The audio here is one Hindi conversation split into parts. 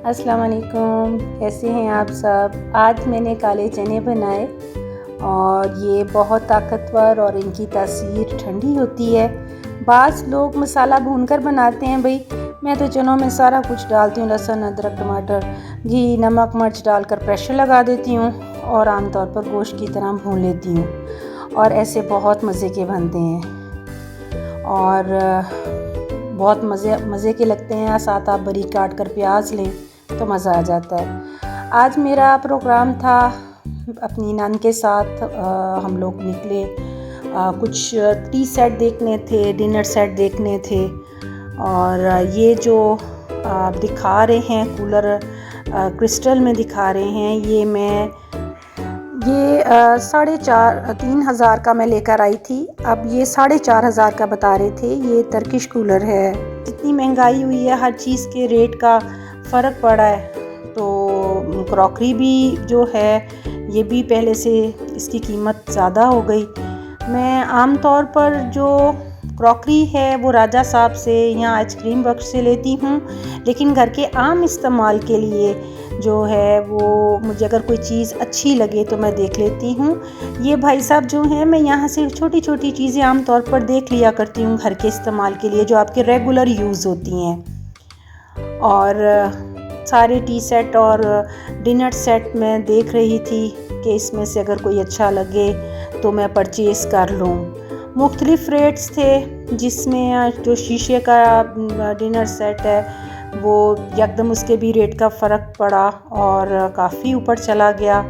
अस्सलाम वालेकुम, कैसे हैं आप सब। आज मैंने काले चने बनाए और ये बहुत ताकतवर और इनकी तासीर ठंडी होती है। बाज़ लोग मसाला भूनकर बनाते हैं भाई, मैं तो चनों में सारा कुछ डालती हूँ, लहसुन अदरक टमाटर घी नमक मिर्च डालकर प्रेशर लगा देती हूँ और आमतौर पर गोश्त की तरह भून लेती हूँ और ऐसे बहुत मज़े के बनते हैं और बहुत मज़े के लगते हैं। साथ आप बारीक काट कर प्याज लें तो मज़ा आ जाता है। आज मेरा प्रोग्राम था अपनी नान के साथ, हम लोग निकले, कुछ टी सेट देखने थे, डिनर सेट देखने थे और ये जो आप दिखा रहे हैं कूलर क्रिस्टल में दिखा रहे हैं, ये 3,500 का मैं लेकर आई थी। अब ये 4,500 का बता रहे थे। ये टर्किश कूलर है। कितनी महंगाई हुई है, हर चीज़ के रेट का फ़र्क पड़ा है। तो क्रॉकरी भी जो है ये भी पहले से इसकी कीमत ज़्यादा हो गई। मैं आम तौर पर जो क्रॉकरी है वो राजा साहब से या आइसक्रीम वर्क्स से लेती हूँ, लेकिन घर के आम इस्तेमाल के लिए जो है वो मुझे अगर कोई चीज़ अच्छी लगे तो मैं देख लेती हूँ। ये भाई साहब जो हैं, मैं यहाँ से छोटी छोटी चीज़ें आम तौर पर देख लिया करती हूँ घर के इस्तेमाल के लिए, जो आपके रेगुलर यूज़ होती हैं। और सारे टी सेट और डिनर सेट मैं देख रही थी कि इसमें से अगर कोई अच्छा लगे तो मैं परचेज़ कर लूँ। मुख्तलिफ़ रेट्स थे, जिसमें जो शीशे का डिनर सेट है वो एकदम उसके भी रेट का फ़र्क पड़ा और काफ़ी ऊपर चला गया,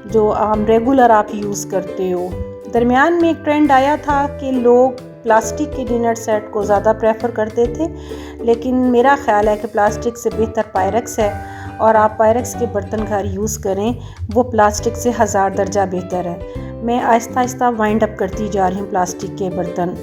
जो आम रेगुलर आप यूज़ करते हो। दरमियान में एक ट्रेंड आया था कि लोग प्लास्टिक के डिनर सेट को ज़्यादा प्रेफर करते थे, लेकिन मेरा ख़्याल है कि प्लास्टिक से बेहतर पायरेक्स है और आप पायरेक्स के बर्तन घर यूज़ करें, वो प्लास्टिक से 1000 दर्जा बेहतर है। मैं आहिस्ता आहिस्ता वाइंड अप करती जा रही हूँ प्लास्टिक के बर्तन।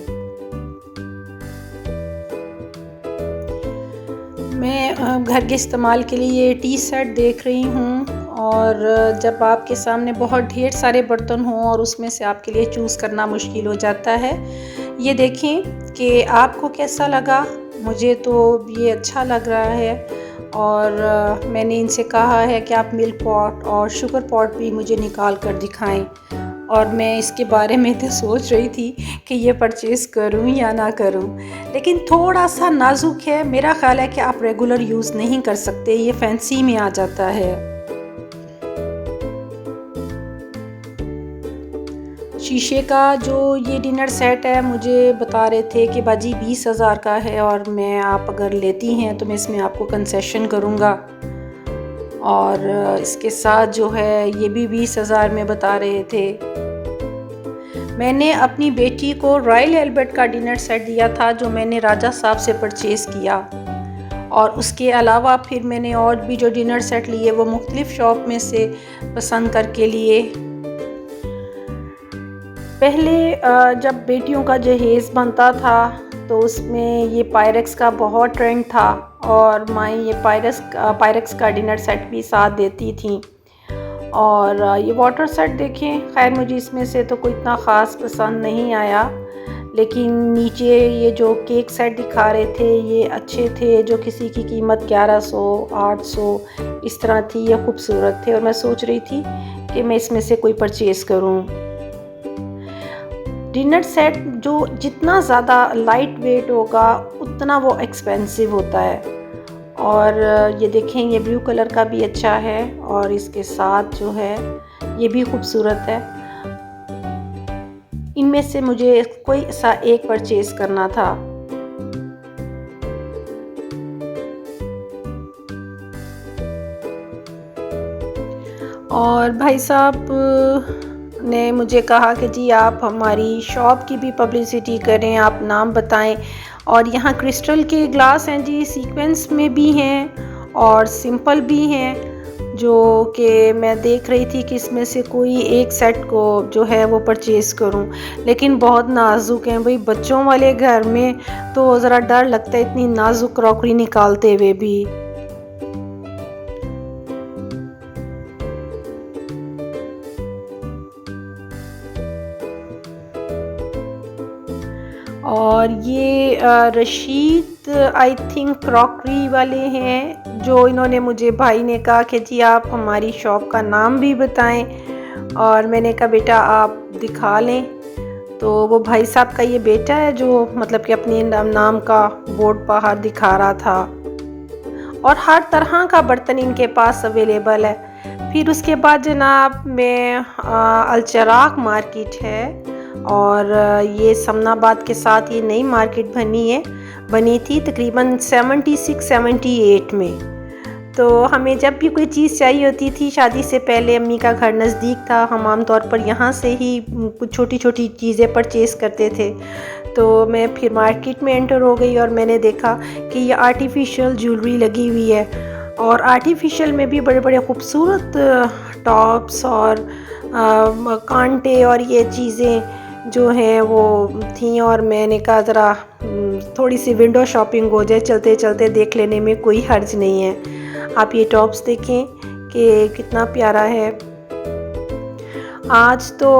मैं घर के इस्तेमाल के लिए टी सेट देख रही हूँ और जब आपके सामने बहुत ढेर सारे बर्तन हों और उसमें से आपके लिए चूज़ करना मुश्किल हो जाता है। ये देखें कि आपको कैसा लगा। मुझे तो ये अच्छा लग रहा है और मैंने इनसे कहा है कि आप मिल्क पॉट और शुगर पॉट भी मुझे निकाल कर दिखाएं और मैं इसके बारे में तो सोच रही थी कि ये परचेज़ करूं या ना करूं, लेकिन थोड़ा सा नाजुक है। मेरा ख्याल है कि आप रेगुलर यूज़ नहीं कर सकते, ये फैंसी में आ जाता है। शीशे का जो ये डिनर सेट है, मुझे बता रहे थे कि बाजी 20,000 का है और मैं आप अगर लेती हैं तो मैं इसमें आपको कंसेशन करूँगा। और इसके साथ जो है ये भी 20,000 में बता रहे थे। मैंने अपनी बेटी को रॉयल एल्बर्ट का डिनर सेट दिया था, जो मैंने राजा साहब से परचेज़ किया, और उसके अलावा फिर मैंने और भी जो डिनर सेट लिए वो मुख्तलिफ़ शॉप में से पसंद करके लिए। पहले जब बेटियों का जहेज़ बनता था तो उसमें ये पायरेक्स का बहुत ट्रेंड था और माँ ये पायरेक्स का डिनर सेट भी साथ देती थी। और ये वाटर सेट देखें, खैर मुझे इसमें से तो कोई इतना ख़ास पसंद नहीं आया, लेकिन नीचे ये जो केक सेट दिखा रहे थे ये अच्छे थे, जो किसी की कीमत 1100 800 इस तरह थी। ये खूबसूरत थे और मैं सोच रही थी कि मैं इसमें से कोई परचेज़ करूं। डिनर सेट जो जितना ज़्यादा लाइट वेट होगा उतना वो एक्सपेंसिव होता है। और ये देखें, ये ब्लू कलर का भी अच्छा है और इसके साथ जो है ये भी खूबसूरत है। इनमें से मुझे कोई सा एक परचेज़ करना था। और भाई साहब ने मुझे कहा कि जी आप हमारी शॉप की भी पब्लिसिटी करें, आप नाम बताएं। और यहाँ क्रिस्टल के ग्लास हैं जी, सीक्वेंस में भी हैं और सिंपल भी हैं, जो कि मैं देख रही थी कि इसमें से कोई एक सेट को जो है वो परचेज़ करूं, लेकिन बहुत नाजुक हैं भाई। बच्चों वाले घर में तो ज़रा डर लगता है इतनी नाजुक क्रॉकरी निकालते हुए भी। और और ये रशीद आई थिंक क्रॉकरी वाले हैं, जो इन्होंने मुझे, भाई ने कहा कि जी आप हमारी शॉप का नाम भी बताएं, और मैंने कहा बेटा आप दिखा लें। तो वो भाई साहब का ये बेटा है जो मतलब कि अपने नाम का बोर्ड बाहर दिखा रहा था, और हर तरह का बर्तन इनके पास अवेलेबल है। फिर उसके बाद जनाब में अलचराग मार्केट है, और ये समनाबाद के साथ ये नई मार्केट बनी थी तकरीबन 76-78 में। तो हमें जब भी कोई चीज़ चाहिए होती थी, शादी से पहले अम्मी का घर नज़दीक था, हम आम तौर पर यहाँ से ही कुछ छोटी छोटी चीज़ें परचेज़ करते थे। तो मैं फिर मार्केट में एंटर हो गई और मैंने देखा कि ये आर्टिफिशियल ज्वेलरी लगी हुई है, और आर्टिफिशियल में भी बड़े बड़े ख़ूबसूरत टॉप्स और कांटे और ये चीज़ें जो हैं वो थी। और मैंने कहा ज़रा थोड़ी सी विंडो शॉपिंग हो जाए, चलते चलते देख लेने में कोई हर्ज नहीं है। आप ये टॉप्स देखें कि कितना प्यारा है। आज तो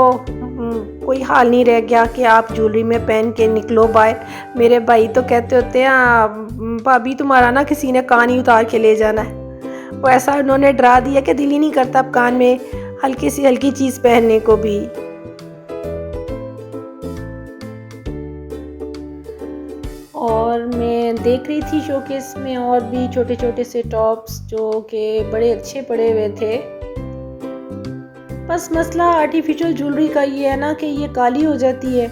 कोई हाल नहीं रह गया कि आप ज्वेलरी में पहन के निकलो बाय। मेरे भाई तो कहते होते हैं भाभी तुम्हारा ना किसी ने कान ही उतार के ले जाना है। वो ऐसा उन्होंने डरा दिया कि दिल ही नहीं करता अब कान में हल्की सी हल्की चीज़ पहनने को भी। और मैं देख रही थी शोकेस में और भी छोटे छोटे से टॉप्स जो कि बड़े अच्छे पड़े हुए थे। बस मसला आर्टिफिशियल ज्वेलरी का ये है ना कि ये काली हो जाती है,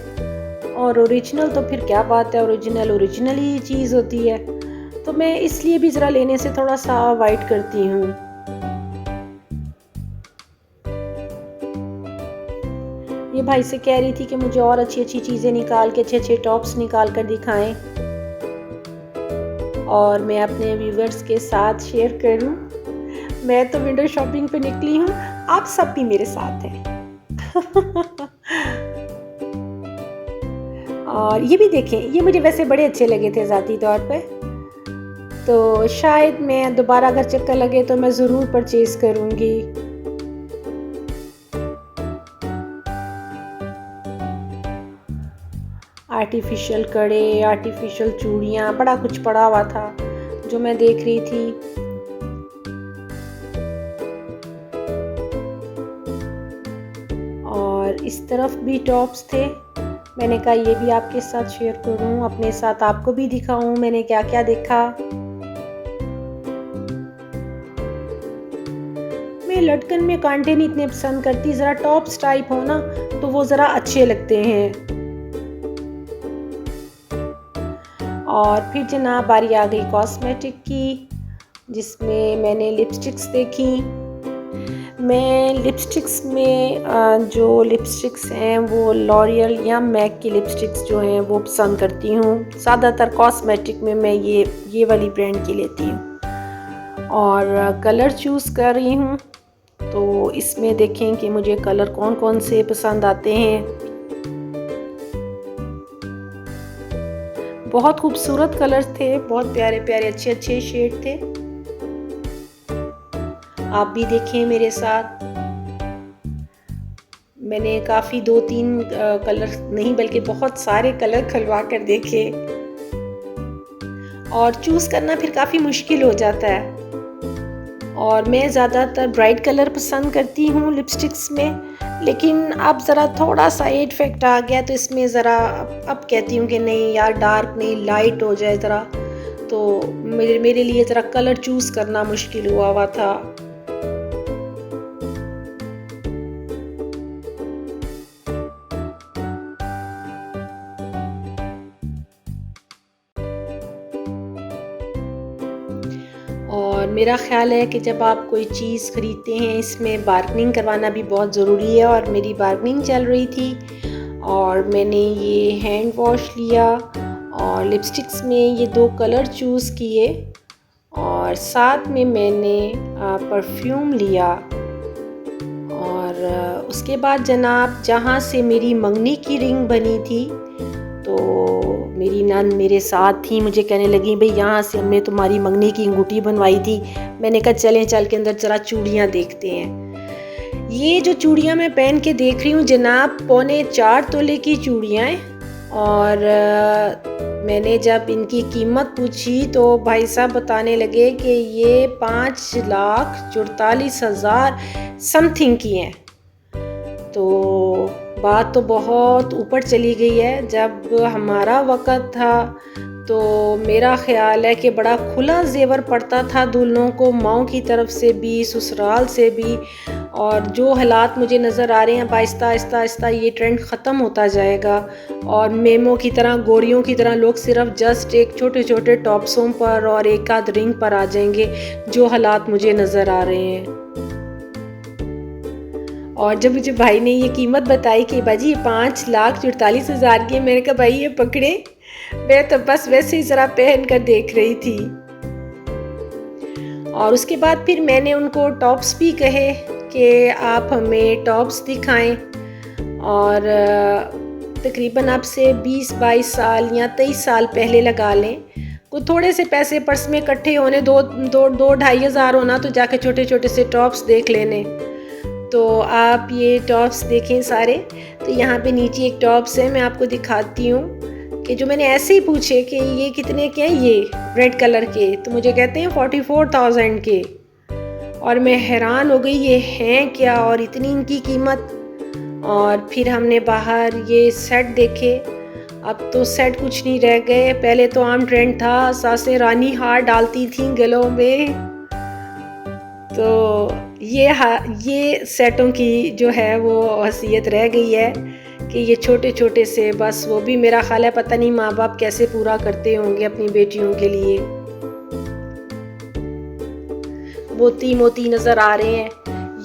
और ओरिजिनल तो फिर क्या बात है, ओरिजिनल ही चीज़ होती है। तो मैं इसलिए भी ज़रा लेने से थोड़ा सा अवॉइड करती हूँ। ये भाई से कह रही थी कि मुझे और अच्छी अच्छी चीज़ें निकाल के अच्छे अच्छे टॉप्स निकाल कर दिखाएं, और मैं अपने व्यूवर्स के साथ शेयर करूं। मैं तो विंडो शॉपिंग पे निकली हूं, आप सब भी मेरे साथ हैं। और ये भी देखें, ये मुझे वैसे बड़े अच्छे लगे थे ज़ाती तौर पे, तो शायद मैं दोबारा अगर चक्कर लगे तो मैं ज़रूर परचेज़ करूँगी। आर्टिफिशियल कड़े, आर्टिफिशियल चूड़ियाँ, बड़ा कुछ पड़ा हुआ था जो मैं देख रही थी। और इस तरफ भी टॉप्स थे। मैंने कहा ये भी आपके साथ शेयर करूं, अपने साथ आपको भी दिखाऊं मैंने क्या क्या देखा। मैं लटकन में कांटे नहीं इतने पसंद करती, ज़रा टॉप्स टाइप हो ना तो वो ज़रा अच्छे लगते हैं। और फिर जनाब बारी आ गई कॉस्मेटिक की, जिसमें मैंने लिपस्टिक्स देखी। मैं लिपस्टिक्स में जो लिपस्टिक्स हैं वो लॉरियल या मैक की लिपस्टिक्स जो हैं वो पसंद करती हूँ। ज़्यादातर कॉस्मेटिक में मैं ये वाली ब्रांड की लेती हूँ। और कलर चूज़ कर रही हूँ, तो इसमें देखें कि मुझे कलर कौन कौन से पसंद आते हैं। बहुत खूबसूरत कलर्स थे, बहुत प्यारे प्यारे अच्छे अच्छे शेड थे। आप भी देखें मेरे साथ। मैंने काफ़ी 2-3 कलर नहीं बल्कि बहुत सारे कलर खलवा कर देखे, और चूज़ करना फिर काफ़ी मुश्किल हो जाता है। और मैं ज़्यादातर ब्राइट कलर पसंद करती हूँ लिपस्टिक्स में, लेकिन अब ज़रा थोड़ा सा एड फैक्ट आ गया तो इसमें ज़रा अब कहती हूँ कि नहीं यार डार्क नहीं, लाइट हो जाए ज़रा, तो मेरे लिए ज़रा कलर चूज़ करना मुश्किल हुआ था। और मेरा ख़्याल है कि जब आप कोई चीज़ ख़रीदते हैं इसमें बार्गेनिंग करवाना भी बहुत ज़रूरी है, और मेरी बार्गेनिंग चल रही थी। और मैंने ये हैंड वॉश लिया, और लिपस्टिक्स में ये 2 कलर चूज़ किए, और साथ में मैंने परफ्यूम लिया। और उसके बाद जनाब जहाँ से मेरी मंगनी की रिंग बनी थी, तो मेरी नंद मेरे साथ थी, मुझे कहने लगी भाई यहाँ से हमने तुम्हारी मंगनी की अंगूठी बनवाई थी। मैंने कहा चलें चल के अंदर ज़रा चूड़ियाँ देखते हैं। ये जो चूड़ियाँ मैं पहन के देख रही हूँ जनाब 4.25 तोले की चूड़ियाँ हैं, और मैंने जब इनकी कीमत पूछी तो भाई साहब बताने लगे कि ये 5,44,000 समथिंग की हैं। तो बात तो बहुत ऊपर चली गई है। जब हमारा वक़्त था तो मेरा ख़्याल है कि बड़ा खुला ज़ेवर पड़ता था दुल्हनों को, माओं की तरफ से भी, ससुराल से भी। और जो हालात मुझे नज़र आ रहे हैं, आहिस्ता आहिस्ता आहिस्ता ये ट्रेंड ख़त्म होता जाएगा और मेमों की तरह, गोरियों की तरह लोग सिर्फ जस्ट एक छोटे छोटे टॉप्सों पर और एक आध रिंग पर आ जाएंगे, जो हालात मुझे नज़र आ रहे हैं। और जब मुझे भाई ने ये कीमत बताई कि बाजी ये 5,44,000 की है, मैंने कहा भाई ये पकड़े, मैं तो बस वैसे ही ज़रा पहन कर देख रही थी। और उसके बाद फिर मैंने उनको टॉप्स भी कहे कि आप हमें टॉप्स दिखाएं। और तकरीबन अब से 20-22 साल या 23 साल पहले लगा लें, कुछ थोड़े से पैसे पर्स में इकट्ठे होने, 2-2-2-2.5 हज़ार होना तो जाके छोटे छोटे से टॉप्स देख लेने। तो आप ये टॉप्स देखें सारे। तो यहाँ पे नीचे एक टॉप्स है, मैं आपको दिखाती हूँ कि जो मैंने ऐसे ही पूछे कि ये कितने के हैं, ये रेड कलर के, तो मुझे कहते हैं 44,000 के। और मैं हैरान हो गई, ये हैं क्या और इतनी इनकी कीमत। और फिर हमने बाहर ये सेट देखे। अब तो सेट कुछ नहीं रह गए। पहले तो आम ट्रेंड था, सासें रानी हार डालती थीं गलों में। तो ये सेटों की जो है वो हसीयत रह गई है कि ये छोटे छोटे से, बस वो भी मेरा ख्याल है पता नहीं माँ बाप कैसे पूरा करते होंगे अपनी बेटियों के लिए। मोती मोती नज़र आ रहे हैं।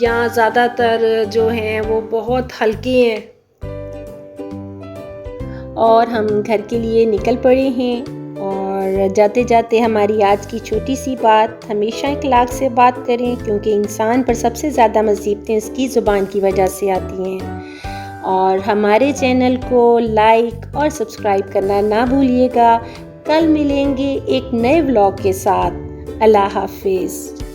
यहाँ ज़्यादातर जो हैं वो बहुत हल्के हैं। और हम घर के लिए निकल पड़े हैं। और जाते जाते हमारी आज की छोटी सी बात, हमेशा इखलाक से बात करें, क्योंकि इंसान पर सबसे ज़्यादा मुसीबतें उसकी ज़ुबान की वजह से आती हैं। और हमारे चैनल को लाइक और सब्सक्राइब करना ना भूलिएगा। कल मिलेंगे एक नए व्लॉग के साथ। अल्लाह हाफिज़।